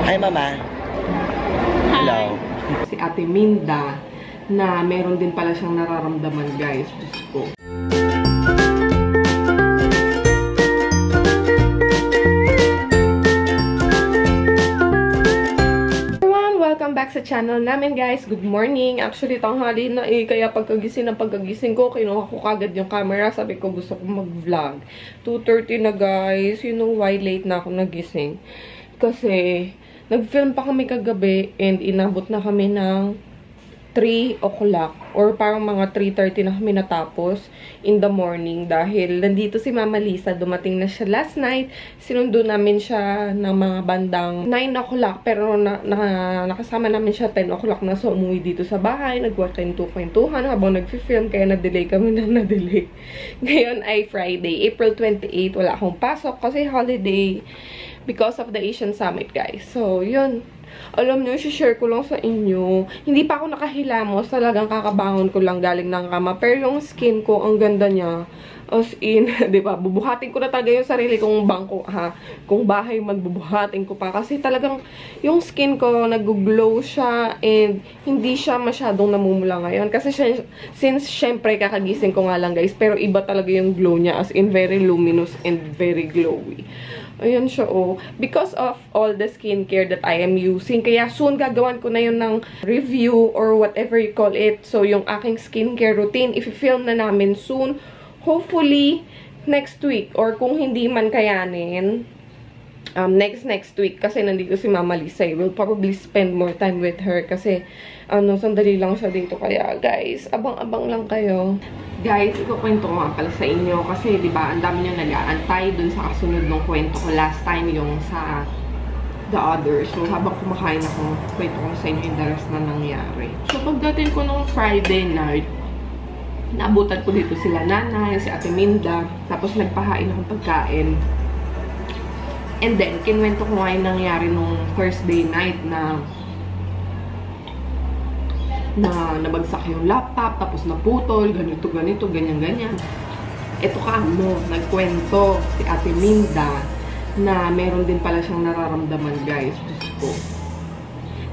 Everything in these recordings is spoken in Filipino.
Hi, Mama. Hello. Si Ate Minda na meron din pala siyang nararamdaman, guys. Diyos ko. Back sa channel namin, guys. Good morning. Actually, tanghali na kaya pagkagising ko, kinuha ko kagad yung camera. Sabi ko, gusto ko mag-vlog. 2:30 na, guys. You know why late na ako nagising? Kasi, nag-film pa kami kagabi and inabot na kami ng 3 o'clock or parang mga 3:30 na kami natapos in the morning dahil nandito si Mama Lisa. Dumating na siya last night. Sinundo namin siya ng mga bandang 9 o'clock pero nakasama namin siya 10 o'clock na, so umuwi dito sa bahay. Nagkwentuhan habang nag-film kaya na-delay kami ng na-delay. Ngayon ay Friday, April 28. Wala akong pasok kasi holiday because of the Asian Summit, guys. So, yun. Alam nyo, share ko lang sa inyo. Hindi pa ako nakahilamos. Talagang kakabangon ko lang galing ng kama. Pero yung skin ko, ang ganda niya. As in, diba? Bubuhatin ko na talaga yung sarili kong bangko, ha? Kung bahay, magbubuhatin ko pa. Kasi talagang yung skin ko, nag-glow siya. And hindi siya masyadong namumula ngayon. Kasi since syempre, kakagising ko nga lang, guys. Pero iba talaga yung glow niya. As in, very luminous and very glowy. Ayan siya, oh. Because of all the skincare that I am using. Kaya soon gagawan ko na yun ng review or whatever you call it. So, yung aking skincare routine, i-film na namin soon. Hopefully, next week. Or kung hindi man kayanin, next week. Kasi nandito si Mama Lisa. We'll probably spend more time with her. Kasi, sandali lang siya dito. Kaya, guys, abang-abang lang kayo. Guys, ikukwento ko nga pala sa inyo kasi, di ba, ang dami nyo nag-aantay dun sa kasunod ng kwento ko last time, yung sa The Others. So, habang kumakain ako, kwento ko sa inyo yung daras na nangyari. So, pagdating ko nung Friday night, naabutan ko dito sila nanay, si Ate Minda, tapos nagpahain akong pagkain. And then, kinwento ko nga yung nangyari nung Thursday night na nabagsak yung laptop, tapos naputol, ganito, ganyan. Ito nagkwento si Ate Minda na meron din pala siyang nararamdaman, guys. Diyos ko.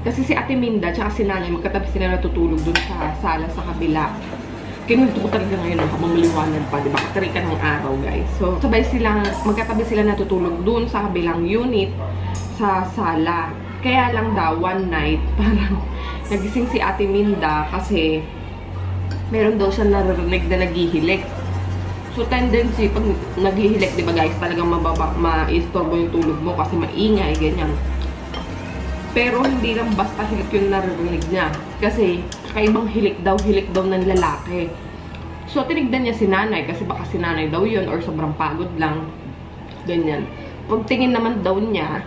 Kasi si Ate Minda tsaka si nanay, magkatabi sila natutulog dun sa sala sa kabila. Kinwento ko talaga ngayon habang maliwanag pa, diba? Katarika ng araw, guys. So, magkatabi sila natutulog dun sa kabilang unit sa sala. Kaya lang daw, one night, parang nagising si Ate Minda kasi meron daw siya narinig na naghihilik. So, tendency, pag naghihilik, diba guys, talagang ma-istorbo yung tulog mo kasi maingay, ganyan. Pero hindi lang basta hilik yung narinig niya. Kasi, kakaibang hilik daw ng lalaki. So, tinignan niya si nanay kasi baka si nanay daw yun or sobrang pagod lang. Ganyan. Pagtingin naman daw niya,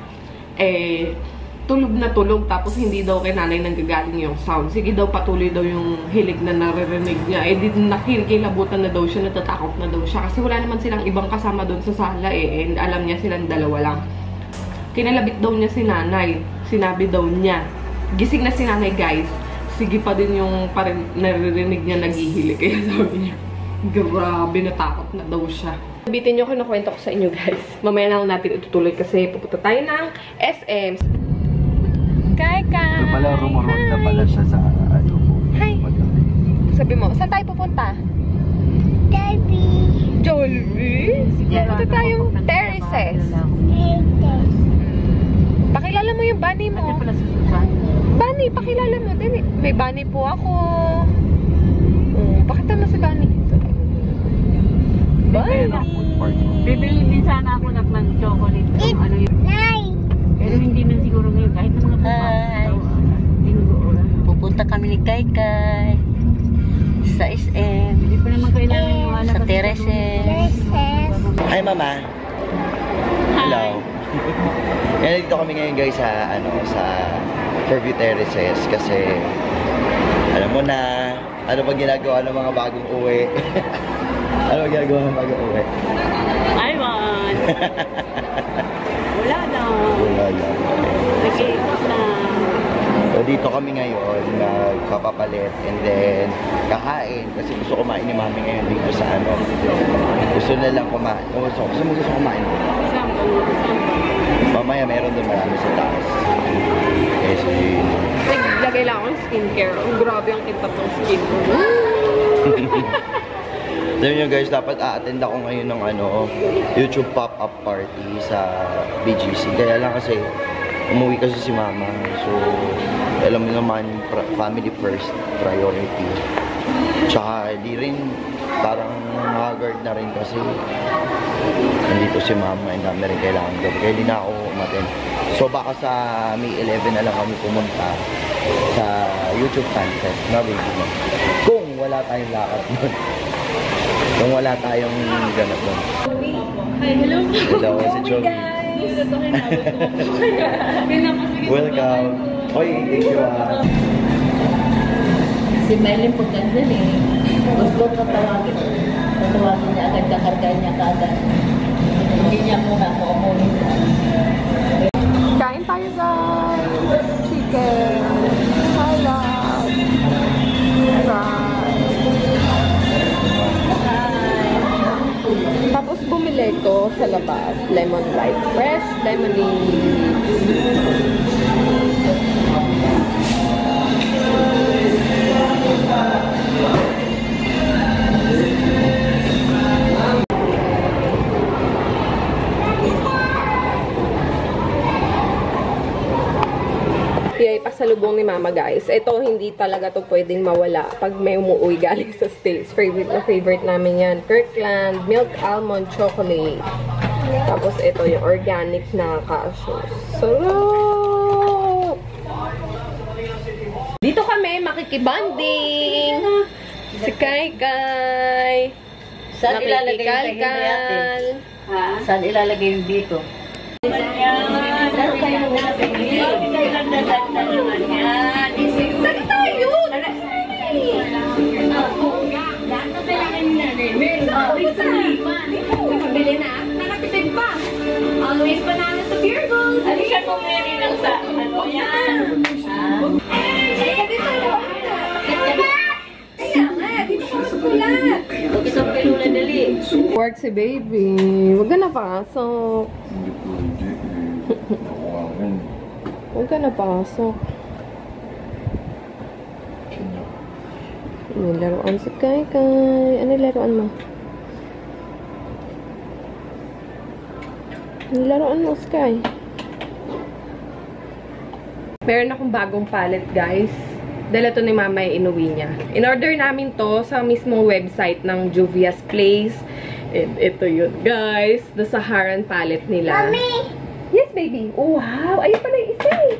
tulog na tulog, tapos hindi daw kay nanay nanggagaling yung sound. Sige daw, patuloy daw yung hilig na naririnig niya. Di nakikilabutan na daw siya, natatakot na daw siya. Kasi wala naman silang ibang kasama doon sa sala and alam niya silang dalawa lang. Kinalabit daw niya si nanay. Sinabi daw niya. Gising na si nanay, guys. Sige pa din yung naririnig niya naghihilig. Kaya sabi niya, grabe, natakot na daw siya. Sabitin niyo, kinukwento ko sa inyo, guys. Mamaya na lang natin itutuloy kasi pupunta tayo ng SM. Kai! Pala, rumurot na pala siya sa Hi! Sabi mo, saan tayo pupunta? Jollibee? Punta tayong terraces. Pakilala mo yung bunny mo. Bunny, pakilala mo. May bunny po ako. Pakita mo si bunny. Bunny! Bibili din sana ako ng chocolate. Ano yun? Pero hindi man siguro ngayon. Kahit na mga pupunta kami ni Kai sa SM. Hindi pa naman kailangan yung anak sa terraces. Hi, Mama. Hello. Yan, dito kami ngayon, guys, sa Fairview Terraces kasi alam mo na ano ba ginagawa ng mga bagong uwi. Ano ba ginagawa ng bagong uwi? I want. Wala lang. Nag-iikot na. So, dito kami ngayon, nagpapapalit and then kakain kasi gusto kumain ni Mami ngayon dito sa gusto na lang kumain. Gusto kumain. Mamaya meron doon marami sa taas. skincare. Ang grabe ang kita tong skin ko. Alam nyo guys, dapat a-attend ako ngayon ng YouTube pop-up party sa BGC. Kaya lang kasi, umuwi kasi si mama. So, alam mo naman, family first priority. Tsaka, di rin, parang haggard na rin kasi nandito si mama, ang dami rin kailangan gawin. Kaya di na ako umaten. So, baka sa May 11 na lang kami pumunta sa YouTube fan fest na baby mo. Kung wala tayong lakad nun. Kung wala tayong ganap nun. Hi, hello. Hello, si Joey. Welcome. Oy, thank you Si Maylin po ganda gusto ko tawagin. Tatawagin niya agad, kakargay niya kaagad. Hindi niya muna ako umulit. Kain tayo guys. Chicken. Salad. Tapos bumili ko sa labas. Lemon rice. Fresh lemonade. Yay, pasalubong ni mama guys. Ito, hindi talaga to pwedeng mawala pag may umuwi galing sa States. Favorite namin yan. Kirkland Milk Almond Chocolate. Tapos ito yung organic na cashews. Sarap! Dito kami makikibanding. Si Kai Kai. Saan ilalagay yung tayo natin? Saan ilalagay yung dito? Nakabili na. Nakatipid pa. Always banana sa beer gold. Ano siya kung meron lang sa ano yan? Work si baby. Huwag ka na pasok. Huwag ka na pasok. May laruan si Kai Kai. Ano laruan mo? Ano laruan mo, Sky? Meron akong bagong palette, guys. Dala to ni mama yung inuwi niya. In-order namin to sa mismong website ng Juvia's Place. And ito yun, guys. The Saharan palette nila. Mommy! Yes, baby. Oh, wow! Ayun pala yung isa eh.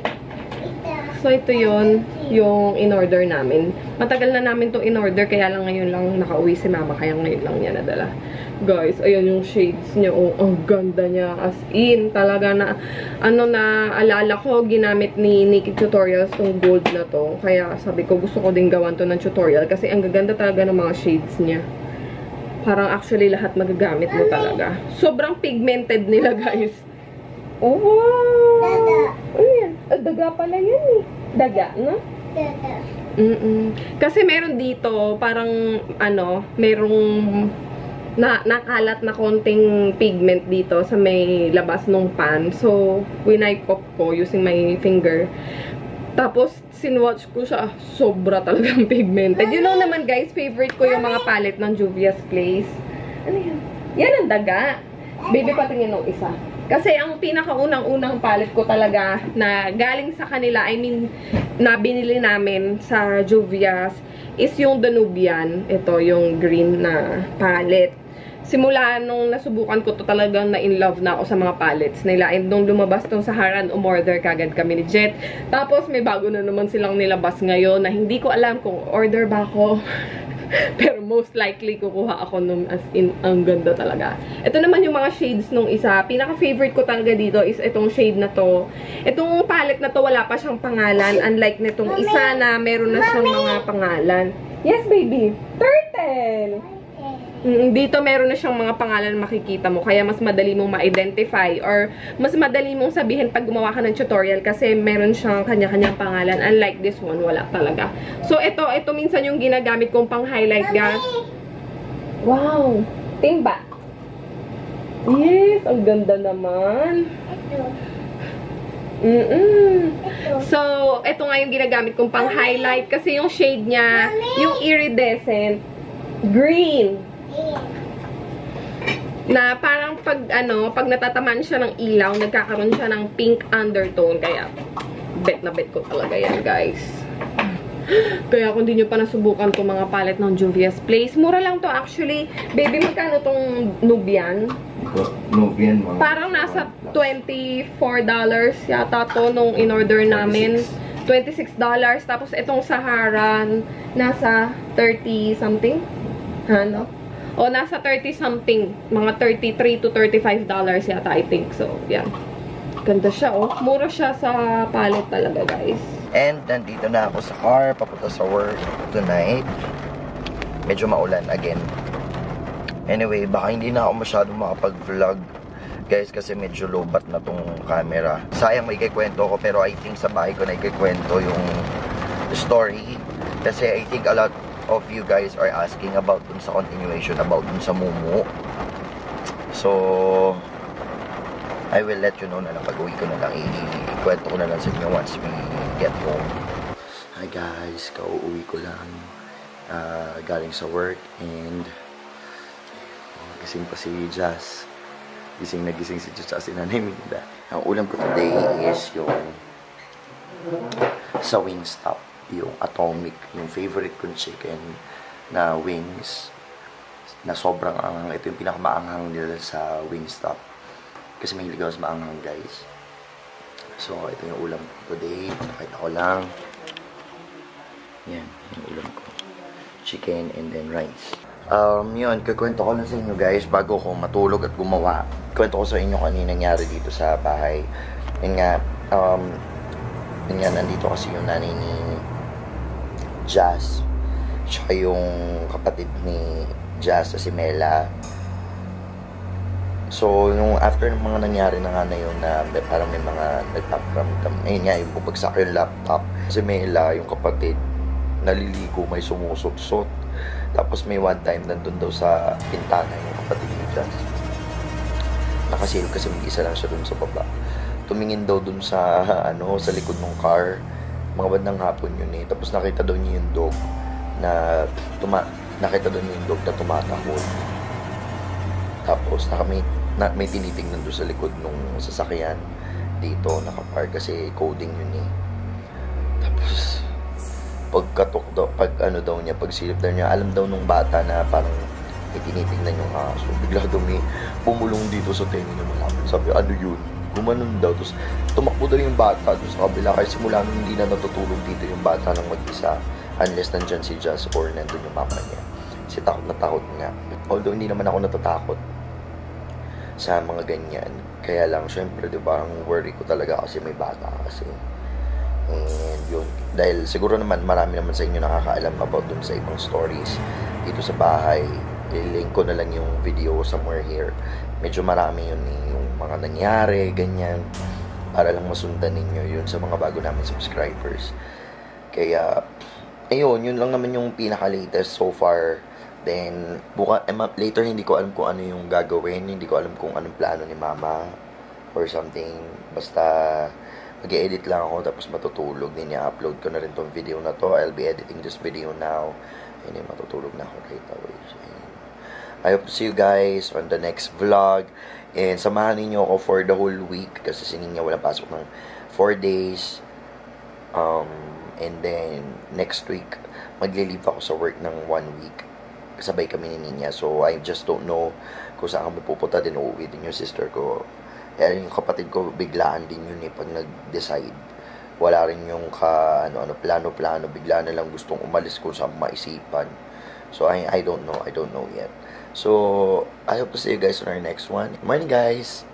So, ito yun, yung in-order namin. Matagal na namin to in-order, kaya lang ngayon lang nakauwi si mama, kaya ngayon lang niya nadala. Guys, ayan yung shades niya. Oh, ang ganda niya. As in, talaga na, alala ko, ginamit ni Nikki Tutorials tong gold na to. Kaya sabi ko, gusto ko din gawan to ng tutorial, kasi ang gaganda talaga ng mga shades niya. Parang actually lahat magagamit mo talaga. Sobrang pigmented nila, guys. Oh, wow! Daga. Ano yan? Daga pala yan eh. Daga, no? Daga. Kasi meron dito, parang, merong nakalat na konting pigment dito sa may labas ng pan. So, winipe off ko using my finger. Tapos, sinwatch ko siya. Sobra talagang pigmented. You know naman, guys, favorite ko yung mga palette ng Juvia's Place. Ano yan? Yan ang daga. Baby, patingin ng isa. Kasi ang pinakaunang-unang palette ko talaga na galing sa kanila, I mean, na binili namin sa Juvia's, is yung Danubian. Ito, yung green na palette. Simula nung nasubukan ko to, talagang na-in-love na ako sa mga palettes nila. And nung lumabas tong Saharan, umorder kagad kami ni Jet. Tapos may bago na naman silang nilabas ngayon na hindi ko alam kung order ba ako. Pero most likely kukuha ako nung, as in, ang ganda talaga. Ito naman yung mga shades nung isa. Pinaka-favorite ko talaga dito is itong shade na to. Itong palette na to, wala pa siyang pangalan. Unlike nitong isa na meron na siyang mga pangalan. Yes, baby! Turtle! Dito meron na siyang mga pangalan na makikita mo. Kaya mas madali mong ma-identify or mas madali mong sabihin pag gumawa ka ng tutorial kasi meron siyang kanya-kanyang pangalan. Unlike this one, wala talaga. So, ito minsan yung ginagamit kong pang-highlight, guys. Wow! Timba! Yes! Ang ganda naman! So, Pero, ito nga yung ginagamit kong pang highlight kasi yung shade niya, yung iridescent green. Na parang pag natatamaan siya ng ilaw, nagkakaroon siya ng pink undertone. Kaya, bet na bet ko talaga yan, guys. Kaya kung di nyo pa nasubukan itong mga palette ng Juvia's Place, mura lang to actually. Baby, magkano tong Nubian? Nubian, mga... Parang nasa $24 yata to nung in-order namin. $26. Tapos itong Saharan, nasa 30 something. Ano? O nasa 30 something. Mga $33 to $35 yata, I think. So, yan. Ganda siya, oh. Mura siya sa palette talaga, guys. And nandito na ako sa car, papunta sa work tonight. Medyo maulan again. Anyway, baka hindi na ako masyadong makapag-vlog, guys, kasi medyo low-bat na tong camera. Sayang may ikikwento ko, pero I think sa bahay ko na ikikwento yung story. Kasi I think a lot of you guys are asking about dun sa continuation, about dun sa Mumu. So, I will let you know na lang pag-uwi ko na lang. Ikwento ko na lang sa inyo once we get home. Hi guys, kauuwi ko lang. Galing sa work and gising pa si Jazz. Gising na gising si Jazz si Nanay Minda. Ang ulam ko today is yung sa Wingstop. Yung Atomic, yung favorite kong chicken na wings na sobrang anghang. Ito yung pinakamaanghang nila sa Wingstop. Kasi mahilig ako sa maanghang, guys. So, ito yung ulam ko today. Pakita ko lang. Yan, yung ulam ko. Chicken and then rice. Yun, kukwento ko lang sa inyo, guys, bago ko matulog at gumawa. Kwento ko sa inyo kanina nangyari dito sa bahay. Yun nga, nandito kasi yung nanay ni Jazz. Tsaka yung kapatid ni Jazz, si Mela. So, nung after ng mga nangyari na nga na yun na parang may mga nagpaparamdam. Ayun nga, yung bubagsak yung laptop. Si Mela, yung kapatid, naliligo, may sumusot-sot. Tapos may one time, nandun daw sa pintana yung kapatid ni Jazz. Nakasilip kasi mag-isa lang siya dun sa baba. Tumingin daw dun sa, sa likod ng car. Mga bandang hapon yun eh. Tapos nakita daw niya yung dog na tumatahol. Tapos may tinitingnan doon sa likod nung sasakyan dito nakapark kasi coding yun eh. Tapos pagkatok daw, pagsilip daw niya, alam daw nung bata na parang may tinitingnan yung aso. Bigla daw may pumulong dito sa tenga niya malapit. Sabi, ano yun? Gumanon daw. Tapos tumakbo daw yung bata doon sa kabila. Kaya simula nung hindi na natutulog dito yung bata ng mag-isa unless nandyan si Jazz or nandun yung mama niya. Kasi takot na takot nga. Although hindi naman ako natatakot sa mga ganyan. Kaya lang, syempre, diba, ang worry ko talaga kasi may bata kasi. And yun, dahil siguro naman marami naman sa inyo nakakaalam about dun sa ibang stories dito sa bahay. I-link ko na lang yung video somewhere here. Medyo marami yun yung mga nangyari, ganyan. Para lang masundan ninyo yun sa mga bago namin subscribers. Kaya, ayun, yun lang naman yung pinaka-latest so far. Then, later hindi ko alam kung ano yung gagawin. Hindi ko alam kung anong plano ni mama or something. Basta, mag-edit lang ako tapos matutulog. Then, i-upload ko na rin tong video na to. I'll be editing this video now. And then, matutulog na ako right away. So, I hope to see you guys on the next vlog. And samahan niyo ako for the whole week. Kasi si Ninya walang pasok ng 4 days. And then, next week, maglilive ako sa work ng 1 week. Kasabay kami ni Ninya. So, I just don't know kung saan kami pupunta din. Uuwi din yung sister ko. Kaya yung kapatid ko, biglaan din yun eh pag nag-decide. Wala rin yung plano-plano. Bigla na lang gustong umalis kung saan maisipan. So, I don't know. I don't know yet. So, I hope to see you guys on our next one. Morning, guys!